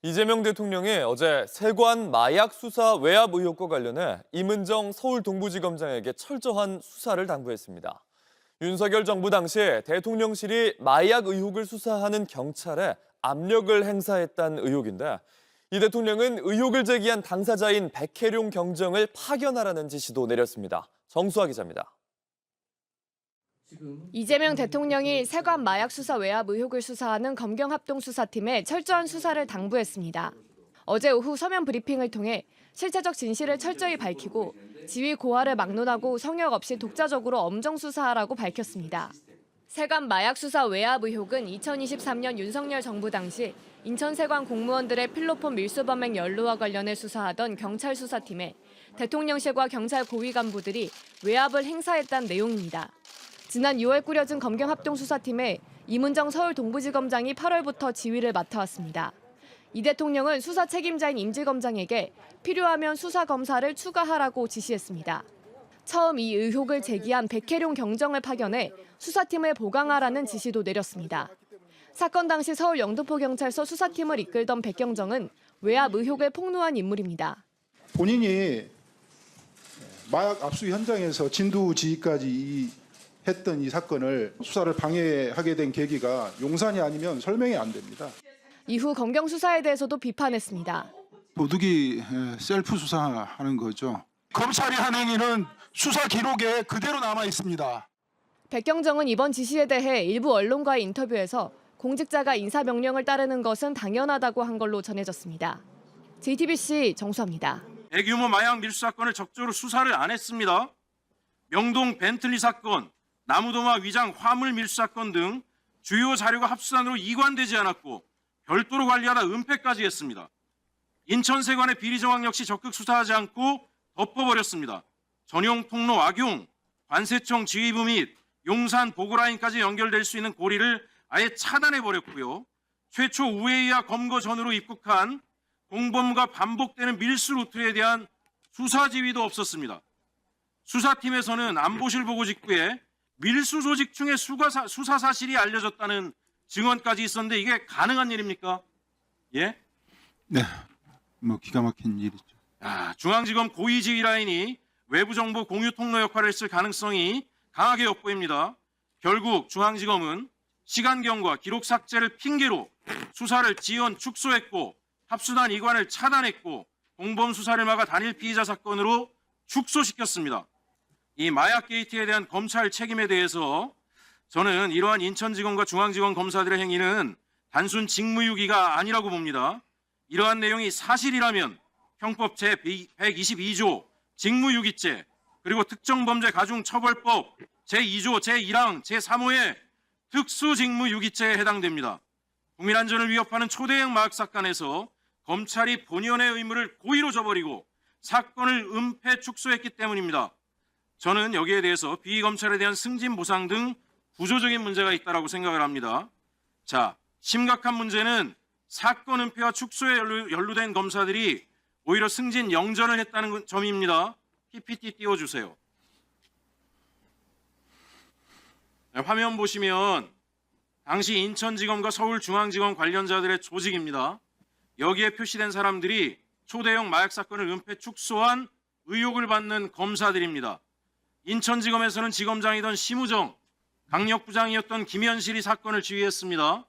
이재명 대통령이 어제 세관 마약 수사 외압 의혹과 관련해 임은정 서울 동부지검장에게 철저한 수사를 당부했습니다. 윤석열 정부 당시 대통령실이 마약 의혹을 수사하는 경찰에 압력을 행사했다는 의혹인데 이 대통령은 의혹을 제기한 당사자인 백혜룡 경정을 파견하라는 지시도 내렸습니다. 정수아 기자입니다. 이재명 대통령이 세관 마약 수사 외압 의혹을 수사하는 검경합동수사팀에 철저한 수사를 당부했습니다. 어제 오후 서면 브리핑을 통해 실체적 진실을 철저히 밝히고 지위 고하를 막론하고 성역 없이 독자적으로 엄정 수사하라고 밝혔습니다. 세관 마약 수사 외압 의혹은 2023년 윤석열 정부 당시 인천세관 공무원들의 필로폰 밀수 범행 연루와 관련해 수사하던 경찰 수사팀에 대통령실과 경찰 고위 간부들이 외압을 행사했다는 내용입니다. 지난 6월 꾸려진 검경합동수사팀에 임은정 서울 동부지검장이 8월부터 지휘를 맡아왔습니다. 이 대통령은 수사 책임자인 임지검장에게 필요하면 수사검사를 추가하라고 지시했습니다. 처음 이 의혹을 제기한 백혜룡 경정을 파견해 수사팀을 보강하라는 지시도 내렸습니다. 사건 당시 서울 영등포경찰서 수사팀을 이끌던 백 경정은 외압 의혹을 폭로한 인물입니다. 본인이 마약 압수 현장에서 진두지휘까지 했던 이 사건을 수사를 방해하게 된 계기가 용산이 아니면 설명이 안 됩니다. 이후 검경 수사에 대해서도 비판했습니다. 도둑이 셀프 수사하는 거죠. 검찰이 한 행위는 수사 기록에 그대로 남아 있습니다. 백경정은 이번 지시에 대해 일부 언론과의 인터뷰에서 공직자가 인사명령을 따르는 것은 당연하다고 한 걸로 전해졌습니다. JTBC 정수아입니다. 대규모 마약 밀수 사건을 적극적으로 수사를 안 했습니다. 명동 벤틀리 사건, 나무도마 위장 화물 밀수 사건 등 주요 자료가 합수단으로 이관되지 않았고 별도로 관리하다 은폐까지 했습니다. 인천세관의 비리 정황 역시 적극 수사하지 않고 덮어버렸습니다. 전용 통로 악용, 관세청 지휘부 및 용산 보고라인까지 연결될 수 있는 고리를 아예 차단해버렸고요. 최초 우회이와 검거 전으로 입국한 공범과 반복되는 밀수 루트에 대한 수사 지휘도 없었습니다. 수사팀에서는 안보실 보고 직후에 밀수 조직 중에 수사 사실이 알려졌다는 증언까지 있었는데 이게 가능한 일입니까? 예? 네, 기가 막힌 일이죠. 중앙지검 고위지휘 라인이 외부 정보 공유 통로 역할을 했을 가능성이 강하게 엿보입니다. 결국 중앙지검은 시간경과 기록 삭제를 핑계로 수사를 지연 축소했고 합수단 이관을 차단했고 공범 수사를 막아 단일 피의자 사건으로 축소시켰습니다. 이 마약 게이트에 대한 검찰 책임에 대해서 저는 이러한 인천지검과 중앙지검 검사들의 행위는 단순 직무유기가 아니라고 봅니다. 이러한 내용이 사실이라면 형법 제122조 직무유기죄 그리고 특정범죄 가중처벌법 제2조 제1항 제3호의 특수직무유기죄에 해당됩니다. 국민안전을 위협하는 초대형 마약 사건에서 검찰이 본연의 의무를 고의로 저버리고 사건을 은폐 축소했기 때문입니다. 저는 여기에 대해서 비검찰에 대한 승진 보상 등 구조적인 문제가 있다고 생각을 합니다. 자, 심각한 문제는 사건 은폐와 축소에 연루된 검사들이 오히려 승진 영전을 했다는 점입니다. PPT 띄워주세요. 화면 보시면 당시 인천지검과 서울중앙지검 관련자들의 조직입니다. 여기에 표시된 사람들이 초대형 마약 사건을 은폐 축소한 의혹을 받는 검사들입니다. 인천지검에서는 지검장이던 심우정, 강력부장이었던 김현실이 사건을 지휘했습니다.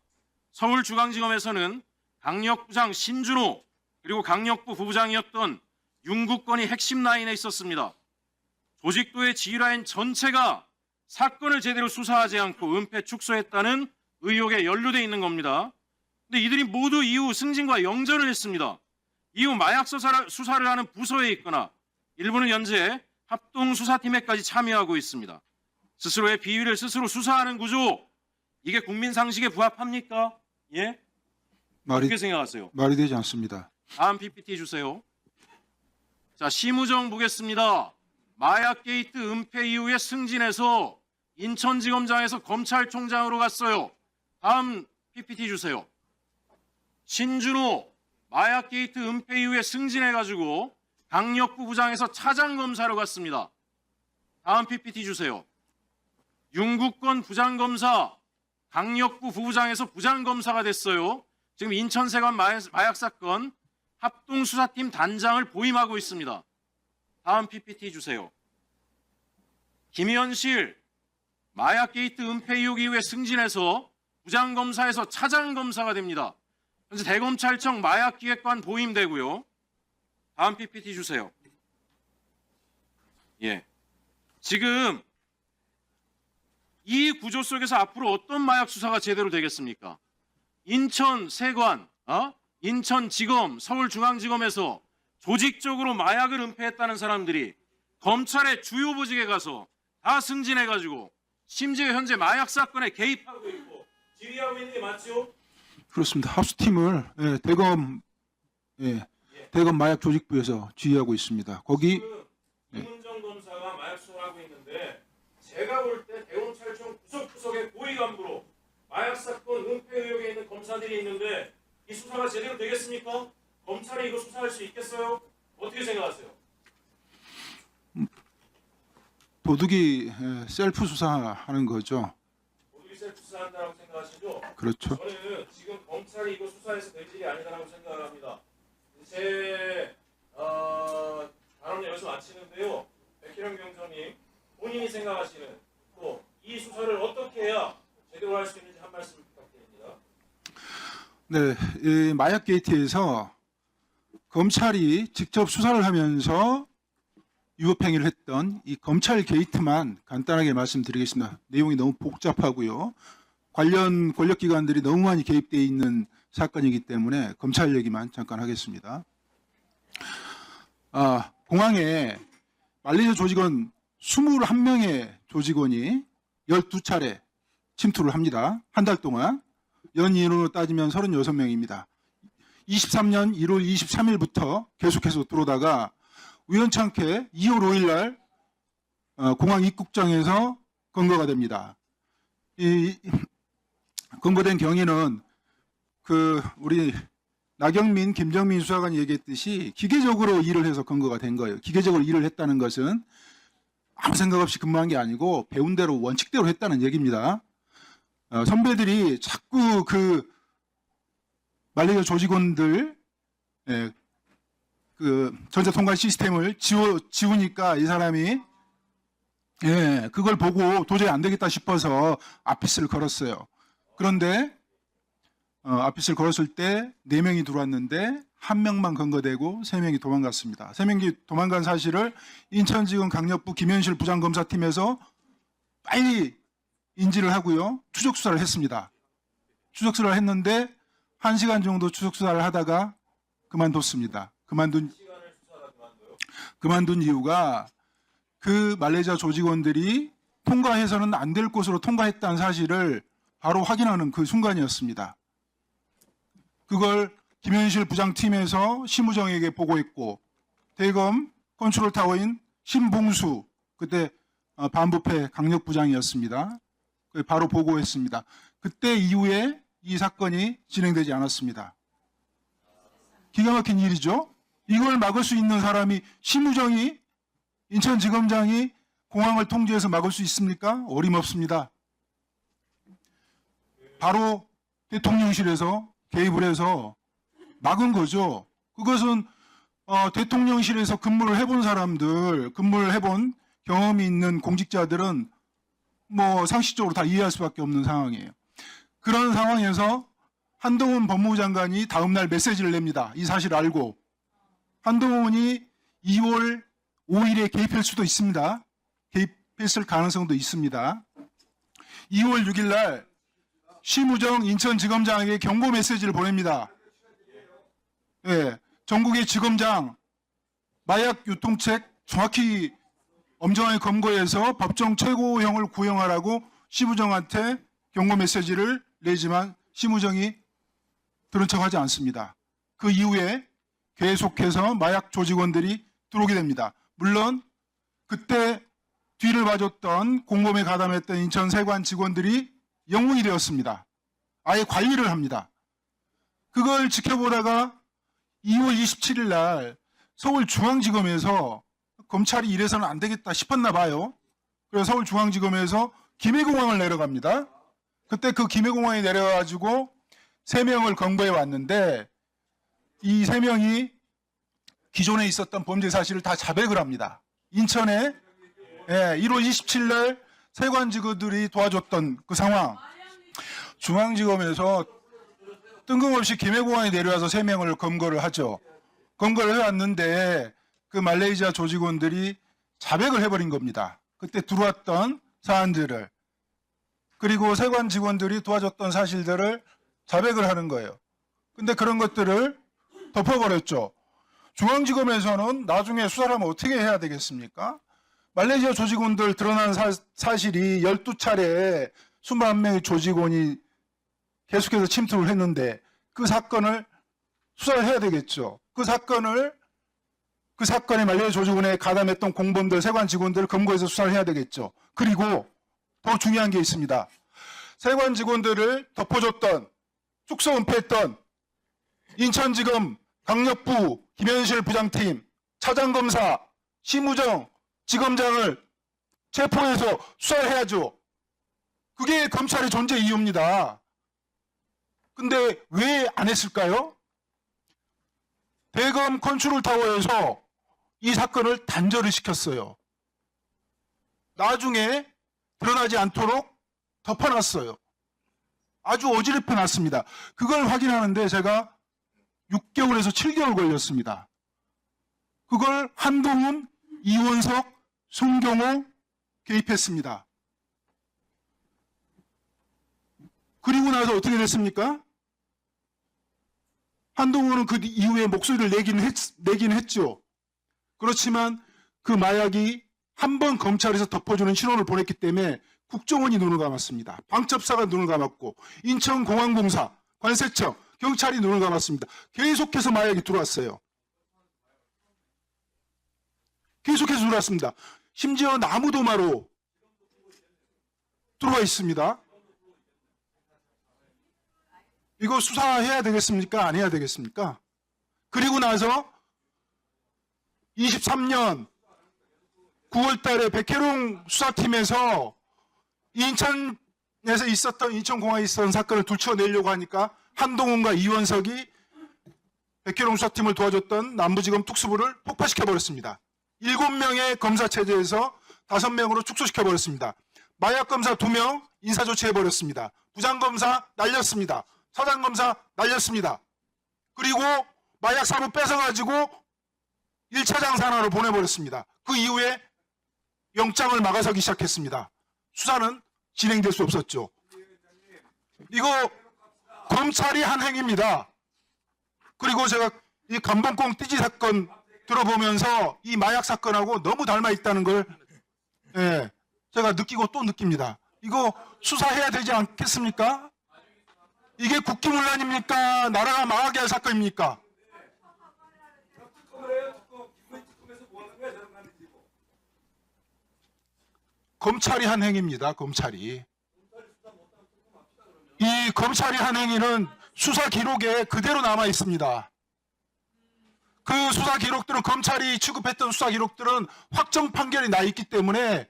서울중앙지검에서는 강력부장 신준호 그리고 강력부 부부장이었던 윤국건이 핵심 라인에 있었습니다. 조직도의 지휘라인 전체가 사건을 제대로 수사하지 않고 은폐 축소했다는 의혹에 연루돼 있는 겁니다. 근데 이들이 모두 이후 승진과 영전을 했습니다. 이후 마약 수사를 하는 부서에 있거나 일부는 현재 합동수사팀에까지 참여하고 있습니다. 스스로의 비위를 스스로 수사하는 구조, 이게 국민 상식에 부합합니까? 예? 어떻게 생각하세요? 말이 되지 않습니다. 다음 PPT 주세요. 자, 심우정 보겠습니다. 마약 게이트 은폐 이후에 승진해서 인천지검장에서 검찰총장으로 갔어요. 다음 PPT 주세요. 신준호 마약 게이트 은폐 이후에 승진해가지고 강력부 부장에서 차장검사로 갔습니다. 다음 PPT 주세요. 윤국건 부장검사 강력부 부부장에서 부장검사가 됐어요. 지금 인천 세관 마약 사건 합동수사팀 단장을 보임하고 있습니다. 다음 PPT 주세요. 김현실 마약 게이트 은폐 의혹 이후에 승진해서 부장검사에서 차장검사가 됩니다. 현재 대검찰청 마약기획관 보임되고요. 다음 PPT 주세요. 예. 지금 이 구조 속에서 앞으로 어떤 마약 수사가 제대로 되겠습니까? 인천 세관, 인천지검, 서울중앙지검에서 조직적으로 마약을 은폐했다는 사람들이 검찰의 주요 보직에 가서 다 승진해가지고 심지어 현재 마약 사건에 개입하고 있고 지휘하고 있는 게 맞죠? 그렇습니다. 합수팀을 대검 마약 조직부에서 지휘하고 있습니다. 거기 이문정 검사가 마약 수사를 하고 있는데 제가 볼 때 대검찰청 구석구석의 고위 간부로 마약 사건 은폐 의혹에 있는 검사들이 있는데 이 수사가 제대로 되겠습니까? 검찰이 이거 수사할 수 있겠어요? 어떻게 생각하세요? 도둑이 셀프 수사하는 거죠. 모두 셀프 수사한다고 생각하시죠? 그렇죠. 저는 지금 검찰이 이거 수사해서 될 일이 아니다라고 생각합니다. 제 발언 여기서 마치는데요. 백희령 경정님 본인이 생각하시는 또 이 수사를 어떻게 해야 제대로 할 수 있는지 한 말씀 부탁드립니다. 네, 이 마약 게이트에서 검찰이 직접 수사를 하면서 위법행위를 했던 이 검찰 게이트만 간단하게 말씀드리겠습니다. 내용이 너무 복잡하고요. 관련 권력기관들이 너무 많이 개입되어 있는 사건이기 때문에 검찰 얘기만 잠깐 하겠습니다. 공항에 말레이시아 조직원 21명의 조직원이 12차례 침투를 합니다. 한 달 동안. 연인으로 따지면 36명입니다. 23년 1월 23일부터 계속해서 들어오다가 우연찮게 2월 5일 날 공항 입국장에서 검거가 됩니다. 이 검거된 경위는 우리 나경민, 김정민 수사관이 얘기했듯이 기계적으로 일을 해서 검거가 된 거예요. 기계적으로 일을 했다는 것은 아무 생각 없이 근무한 게 아니고 배운 대로 원칙대로 했다는 얘기입니다. 선배들이 자꾸 말레이시아 조직원들 전자통관 시스템을 지우니까 이 사람이 그걸 보고 도저히 안 되겠다 싶어서 아피스를 걸었어요. 그런데 아피스를 걸었을 때 4명이 들어왔는데 1명만 검거되고 3명이 도망갔습니다. 3명이 도망간 사실을 인천지검 강력부 김현실 부장검사팀에서 빨리 인지를 하고요. 추적수사를 했습니다. 추적수사를 했는데 1시간 정도 추적수사를 하다가 그만뒀습니다. 그만둔 이유가 그 말레이시아 조직원들이 통과해서는 안 될 곳으로 통과했다는 사실을 바로 확인하는 그 순간이었습니다. 그걸 김현실 부장팀에서 심우정에게 보고했고 대검 컨트롤타워인 신봉수 그때 반부패 강력부장이었습니다. 바로 보고했습니다. 그때 이후에 이 사건이 진행되지 않았습니다. 기가 막힌 일이죠. 이걸 막을 수 있는 사람이 심우정이 인천지검장이 공항을 통제해서 막을 수 있습니까? 어림없습니다. 바로 대통령실에서 개입을 해서 막은 거죠. 그것은 대통령실에서 근무를 해본 사람들, 근무를 해본 경험이 있는 공직자들은 뭐 상식적으로 다 이해할 수밖에 없는 상황이에요. 그런 상황에서 한동훈 법무부 장관이 다음날 메시지를 냅니다. 이 사실을 알고. 한동훈이 2월 5일에 개입할 수도 있습니다. 개입했을 가능성도 있습니다. 2월 6일 날 심우정 인천지검장에게 경고 메시지를 보냅니다. 전국의 지검장 마약 유통책 정확히 엄정하게 검거해서 법정 최고형을 구형하라고 심우정한테 경고 메시지를 내지만 심우정이 들은 척하지 않습니다. 그 이후에 계속해서 마약 조직원들이 들어오게 됩니다. 물론 그때 뒤를 봐줬던 공범에 가담했던 인천 세관 직원들이 영웅이 되었습니다. 아예 관리를 합니다. 그걸 지켜보다가 2월 27일 날 서울중앙지검에서 검찰이 이래서는 안 되겠다 싶었나 봐요. 그래서 서울중앙지검에서 김해공항을 내려갑니다. 그때 그 김해공항에 내려가지고 3명을 검거해 왔는데 이 3명이 기존에 있었던 범죄 사실을 다 자백을 합니다. 인천에 1월 27일 날 세관 직원들이 도와줬던 그 상황. 중앙지검에서 뜬금없이 김해공항에 내려와서 3명을 검거를 하죠. 검거를 해왔는데 그 말레이시아 조직원들이 자백을 해버린 겁니다. 그때 들어왔던 사안들을. 그리고 세관 직원들이 도와줬던 사실들을 자백을 하는 거예요. 근데 그런 것들을 덮어버렸죠. 중앙지검에서는 나중에 수사를 하면 어떻게 해야 되겠습니까? 말레이시아 조직원들 드러난 사실이 12차례 21명의 조직원이 계속해서 침투를 했는데 그 사건을 수사를 해야 되겠죠. 그 사건에 말레이시아 조직원에 가담했던 공범들, 세관 직원들을 검거해서 수사를 해야 되겠죠. 그리고 더 중요한 게 있습니다. 세관 직원들을 덮어줬던, 축소 은폐했던 인천지검 강력부 김현실 부장팀, 차장검사, 심우정 지검장을 체포해서 수사를 해야죠. 그게 검찰의 존재 이유입니다. 근데 왜 안 했을까요? 대검 컨트롤타워에서 이 사건을 단절을 시켰어요. 나중에 드러나지 않도록 덮어놨어요. 아주 어지럽혀 놨습니다. 그걸 확인하는데 제가 6개월에서 7개월 걸렸습니다. 그걸 한동훈, 이원석, 송경호 개입했습니다. 그리고 나서 어떻게 됐습니까? 한동훈은 그 이후에 목소리를 내긴 했죠. 그렇지만 그 마약이 한 번 검찰에서 덮어주는 신호를 보냈기 때문에 국정원이 눈을 감았습니다. 방첩사가 눈을 감았고 인천공항공사, 관세청, 경찰이 눈을 감았습니다. 계속해서 마약이 들어왔어요. 계속해서 들어왔습니다. 심지어 나무도마로 들어와 있습니다. 이거 수사해야 되겠습니까? 안 해야 되겠습니까? 그리고 나서 23년 9월 달에 백혜룡 수사팀에서 인천에서 있었던, 인천공항에 있었던 사건을 들춰내려고 하니까 한동훈과 이원석이 백혜룡 수사팀을 도와줬던 남부지검 특수부를 폭파시켜버렸습니다. 7명의 검사 체제에서 5명으로 축소시켜버렸습니다. 마약검사 2명 인사조치해버렸습니다. 부장검사 날렸습니다. 차장검사 날렸습니다. 그리고 마약사무 뺏어가지고 1차장 산하로 보내버렸습니다. 그 이후에 영장을 막아서기 시작했습니다. 수사는 진행될 수 없었죠. 이거 검찰이 한 행위입니다. 그리고 제가 이 감봉콩 띠지 사건 들어보면서 이 마약 사건하고 너무 닮아 있다는 걸 제가 느끼고 또 느낍니다. 이거 수사해야 되지 않겠습니까? 이게 국기문란입니까? 나라가 망하게 할 사건입니까? 검찰이 한 행위입니다. 검찰이. 이 검찰이 한 행위는 수사 기록에 그대로 남아 있습니다. 그 수사 기록들은, 검찰이 취급했던 수사 기록들은 확정 판결이 나 있기 때문에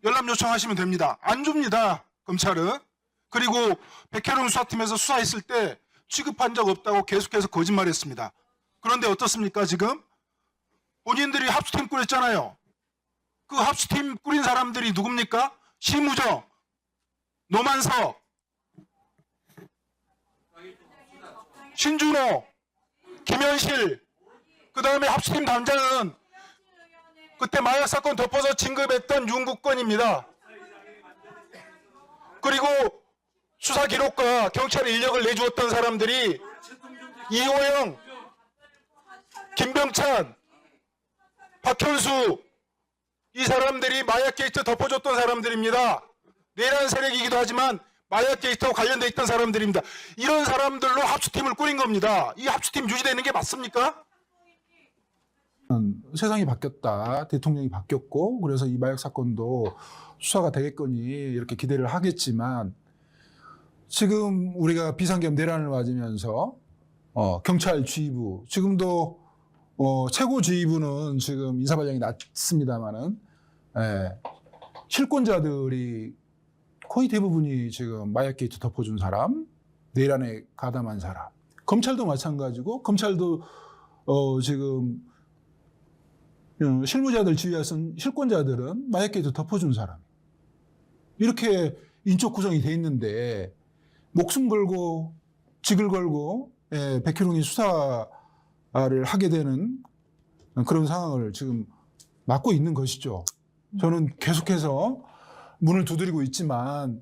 연락 요청하시면 됩니다. 안 줍니다, 검찰은. 그리고 백혜룡 수사팀에서 수사했을 때 취급한 적 없다고 계속해서 거짓말했습니다. 그런데 어떻습니까? 지금 본인들이 합수팀 꾸렸잖아요. 그 합수팀 꾸린 사람들이 누굽니까? 심우정, 노만석, 신준호, 김현실, 그 다음에 합수팀 단장은 그때 마약 사건 덮어서 진급했던 윤국권입니다. 그리고 수사 기록과 경찰의 인력을 내주었던 사람들이 이호영, 김병찬, 박현수, 이 사람들이 마약 게이트 덮어줬던 사람들입니다. 내란 세력이기도 하지만 마약 게이트와 관련돼 있던 사람들입니다. 이런 사람들로 합수팀을 꾸린 겁니다. 이 합수팀 유지되는 게 맞습니까? 세상이 바뀌었다. 대통령이 바뀌었고 그래서 이 마약 사건도 수사가 되겠거니 이렇게 기대를 하겠지만 지금 우리가 비상계엄 내란을 맞으면서 경찰 지휘부 지금도 최고 지휘부는 지금 인사발령이 났습니다마는 실권자들이 거의 대부분이 지금 마약 게이트 덮어준 사람 내란에 가담한 사람. 검찰도 마찬가지고 검찰도 지금 실무자들 지휘하선 실권자들은 마약 게이트 덮어준 사람. 이렇게 인적 구성이 돼 있는데 목숨 걸고 직을 걸고 백희룡이 수사를 하게 되는 그런 상황을 지금 맞고 있는 것이죠. 저는 계속해서 문을 두드리고 있지만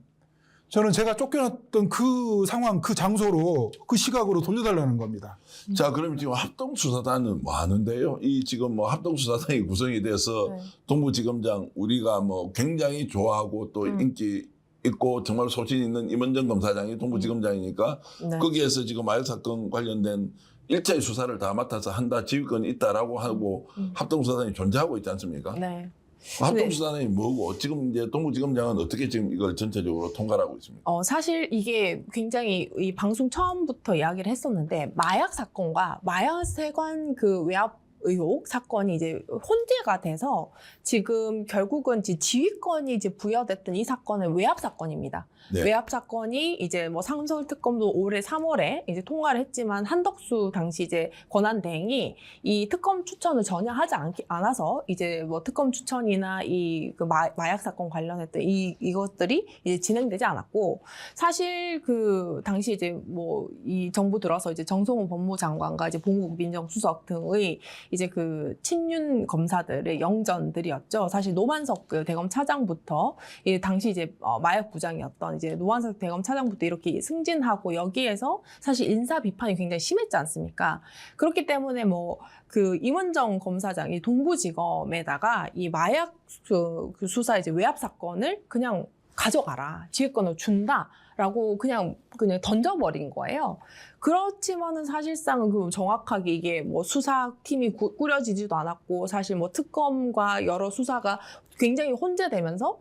저는 제가 쫓겨났던 그 상황, 그 장소로, 그 시각으로 돌려달라는 겁니다. 자, 그럼 지금 합동수사단은 뭐 하는데요? 이 지금 뭐 합동수사단이 구성이 돼서 네. 동부지검장 우리가 뭐 굉장히 좋아하고 또 인기 있고 정말 소신 있는 임은정 검사장이 동부지검장이니까 네. 거기에서 지금 마약 사건 관련된 일차의 수사를 다 맡아서 한다, 지휘권이 있다라고 하고 합동수사단이 존재하고 있지 않습니까? 네. 합동수사단이 뭐고 지금 이제 동부지검장은 어떻게 지금 이걸 전체적으로 통과하고 있습니까? 사실 이게 굉장히 이 방송 처음부터 이야기를 했었는데 마약 사건과 마약 세관 그 외압 의혹 사건이 이제 혼재가 돼서 지금 결국은 이제 지휘권이 이제 부여됐던 이 사건은 외압 사건입니다. 네. 외압 사건이 이제 뭐 상설특검도 올해 3월에 이제 통과를 했지만 한덕수 당시 이제 권한대행이 이 특검 추천을 전혀 하지 않아서 이제 뭐 특검 추천이나 이 그 마약 사건 관련했던 이것들이 이제 진행되지 않았고 사실 그 당시 이제 뭐 이 정부 들어서 이제 정성호 법무장관과 이제 봉국 민정수석 등의 이제 그 친윤 검사들의 영전들이었죠. 사실 노만석 그 대검 차장부터 이 당시 이제 마약 부장이었던 이제 노만석 대검 차장부터 이렇게 승진하고 여기에서 사실 인사 비판이 굉장히 심했지 않습니까? 그렇기 때문에 뭐 그 임은정 검사장이 동부지검에다가 이 마약 그 수사 이제 외압 사건을 그냥 가져가라, 지휘권을 준다라고 그냥 던져버린 거예요. 그렇지만은 사실상은 그 정확하게 이게 뭐 수사팀이 꾸려지지도 않았고 사실 뭐 특검과 여러 수사가 굉장히 혼재되면서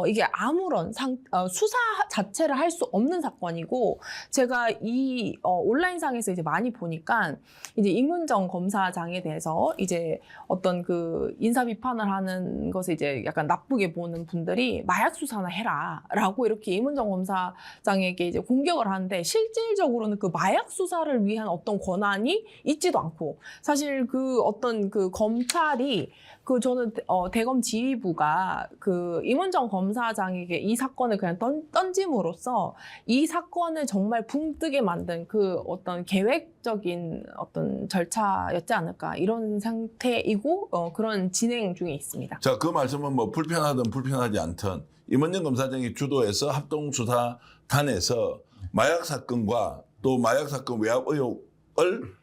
이게 아무런 수사 자체를 할 수 없는 사건이고 제가 이 온라인상에서 이제 많이 보니까 이제 임은정 검사장에 대해서 이제 어떤 그 인사 비판을 하는 것을 이제 약간 나쁘게 보는 분들이 마약 수사나 해라라고 이렇게 임은정 검사장에게 이제 공격을 하는데 실질적으로는 그 마약 수사를 위한 어떤 권한이 있지도 않고 사실 그 어떤 그 검찰이 그 저는 대검 지휘부가 그 임은정 검사장에게 이 사건을 그냥 던짐으로써 이 사건을 정말 붕뜨게 만든 그 어떤 계획적인 어떤 절차였지 않을까 이런 상태이고 그런 진행 중에 있습니다. 자, 그 말씀은 뭐 불편하든 불편하지 않든 임은정 검사장이 주도해서 합동수사단에서 마약 사건과 또 마약 사건 외압 의혹을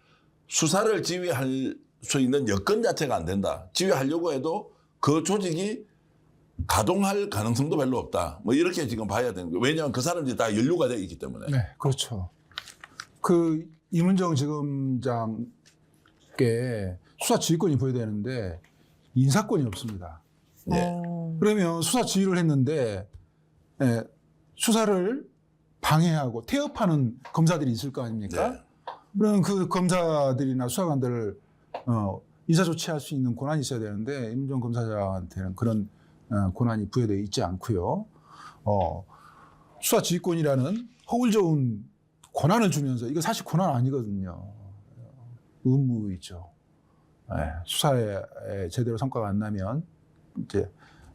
수사를 지휘할 수 있는 여건 자체가 안 된다. 지휘하려고 해도 그 조직이 가동할 가능성도 별로 없다. 뭐 이렇게 지금 봐야 되는 거예요. 왜냐하면 그 사람들이 다 연루가 되어 있기 때문에. 네, 그렇죠. 그 임은정 지검장께 수사 지휘권이 부여되는데 인사권이 없습니다. 네. 그러면 수사 지휘를 했는데 수사를 방해하고 태업하는 검사들이 있을 거 아닙니까? 네. 그럼 그 검사들이나 수사관들을 인사 조치할 수 있는 권한이 있어야 되는데 임은정 검사장한테는 그런 권한이 부여되어 있지 않고요. 수사 지휘권이라는 허울 좋은 권한을 주면서 이거 사실 권한 아니거든요. 의무이죠. 수사에 제대로 성과가 안 나면 이제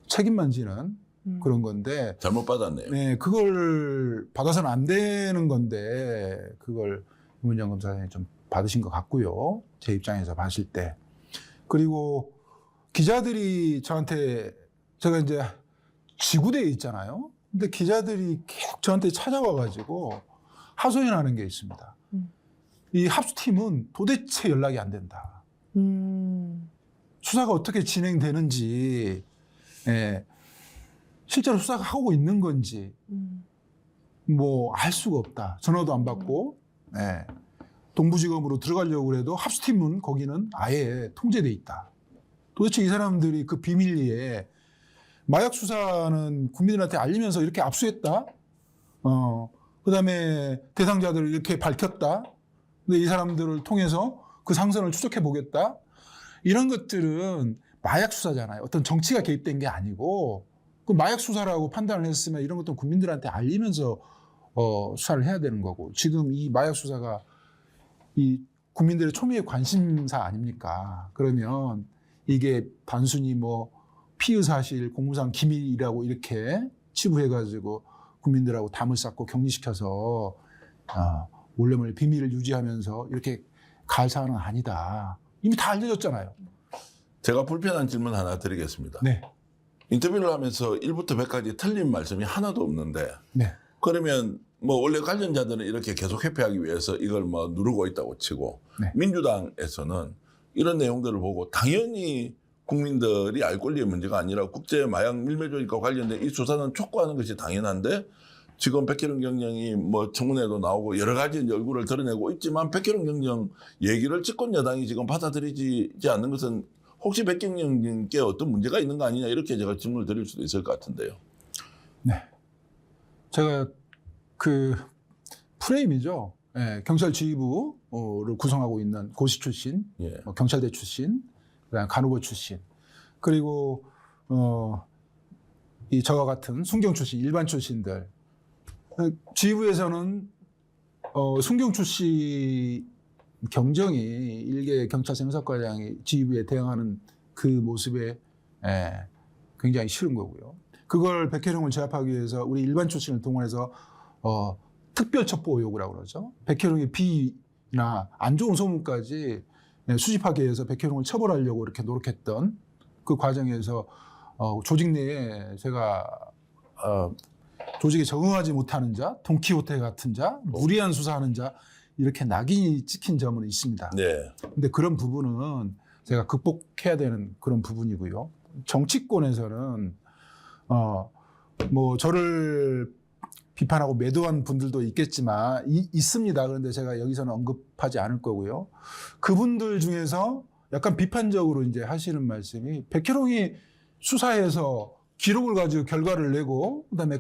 책임만 지는 그런 건데 잘못 받았네요. 네, 그걸 받아서는 안 되는 건데 그걸 임은정 검사장이 좀 받으신 것 같고요. 제 입장에서 봤을 때. 그리고 기자들이 저한테 제가 이제 지구대에 있잖아요. 근데 기자들이 계속 저한테 찾아와가지고 하소연하는 게 있습니다. 이 합수팀은 도대체 연락이 안 된다. 수사가 어떻게 진행되는지, 실제로 수사가 하고 있는 건지, 뭐 알 수가 없다. 전화도 안 받고, 동부지검으로 들어가려고 해도 합수팀은 거기는 아예 통제돼 있다. 도대체 이 사람들이 그 비밀리에 마약 수사는 국민들한테 알리면서 이렇게 압수했다. 그다음에 대상자들을 이렇게 밝혔다. 근데 이 사람들을 통해서 그 상선을 추적해 보겠다. 이런 것들은 마약 수사잖아요. 어떤 정치가 개입된 게 아니고 그 마약 수사라고 판단을 했으면 이런 것도 국민들한테 알리면서 수사를 해야 되는 거고 지금 이 마약 수사가 이 국민들의 초미의 관심사 아닙니까? 그러면 이게 단순히 뭐 피의 사실 공무상 기밀이라고 이렇게 치부해가지고 국민들하고 담을 쌓고 격리시켜서 몰래몰래 비밀을 유지하면서 이렇게 갈 사안은 아니다. 이미 다 알려졌잖아요. 제가 불편한 질문 하나 드리겠습니다. 네. 인터뷰를 하면서 1부터 100까지 틀린 말씀이 하나도 없는데 네. 그러면 뭐 원래 관련자들은 이렇게 계속 회피하기 위해서 이걸 뭐 누르고 있다고 치고 네. 민주당에서는 이런 내용들을 보고 당연히 국민들이 알 권리의 문제가 아니라 국제 마약 밀매 조직과 관련된 이 수사는 촉구하는 것이 당연한데 지금 백혜룡 경영이 뭐 청문회도 나오고 여러 가지 이제 얼굴을 드러내고 있지만 백혜룡 경영 얘기를 집권 여당이 지금 받아들이지 않는 것은 혹시 백경영님께 어떤 문제가 있는 거 아니냐 이렇게 제가 질문을 드릴 수도 있을 것 같은데요. 네. 제가 그 프레임이죠. 예, 경찰 지휘부를 구성하고 있는 고시 출신, 예. 경찰대 출신, 그다음 간호부 출신, 그리고 이 저와 같은 순경 출신, 일반 출신들. 지휘부에서는 순경 출신 경정이 일개 경찰서 형사과장이 지휘부에 대응하는 그 모습에 굉장히 싫은 거고요. 그걸 백혜룡을 제압하기 위해서 우리 일반 출신을 동원해서 특별 첩보 요구라고 그러죠. 백혜룡의 비나 안 좋은 소문까지 수집하기 위해서 백혜룡을 처벌하려고 이렇게 노력했던 그 과정에서 조직 내에 제가 조직에 적응하지 못하는 자, 돈키호테 같은 자, 무리한 수사하는 자 이렇게 낙인이 찍힌 점은 있습니다. 네. 근데 그런 부분은 제가 극복해야 되는 그런 부분이고요. 정치권에서는 뭐 저를 비판하고 매도한 분들도 있겠지만 있습니다. 그런데 제가 여기서는 언급하지 않을 거고요. 그분들 중에서 약간 비판적으로 이제 하시는 말씀이 백혜룡이 수사해서 기록을 가지고 결과를 내고 그다음에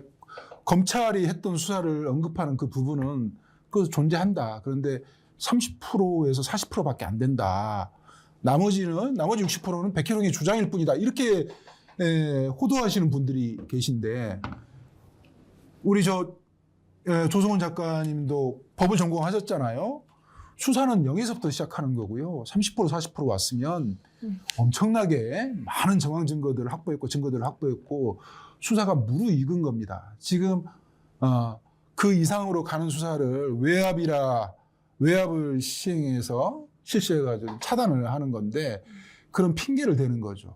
검찰이 했던 수사를 언급하는 그 부분은 그 존재한다. 그런데 30%에서 40%밖에 안 된다. 나머지 60%는 백혜룡의 주장일 뿐이다. 이렇게 호도하시는 분들이 계신데 우리 조성원 작가님도 법을 전공하셨잖아요. 수사는 0에서부터 시작하는 거고요. 30% 40% 왔으면 엄청나게 많은 정황 증거들을 확보했고 증거들을 확보했고 수사가 무르익은 겁니다. 지금 그 이상으로 가는 수사를 외압을 시행해서 실시해가지고 차단을 하는 건데 그런 핑계를 대는 거죠.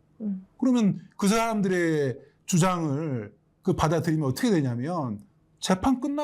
그러면 그 사람들의 주장을 받아들이면 어떻게 되냐면 재판 끝나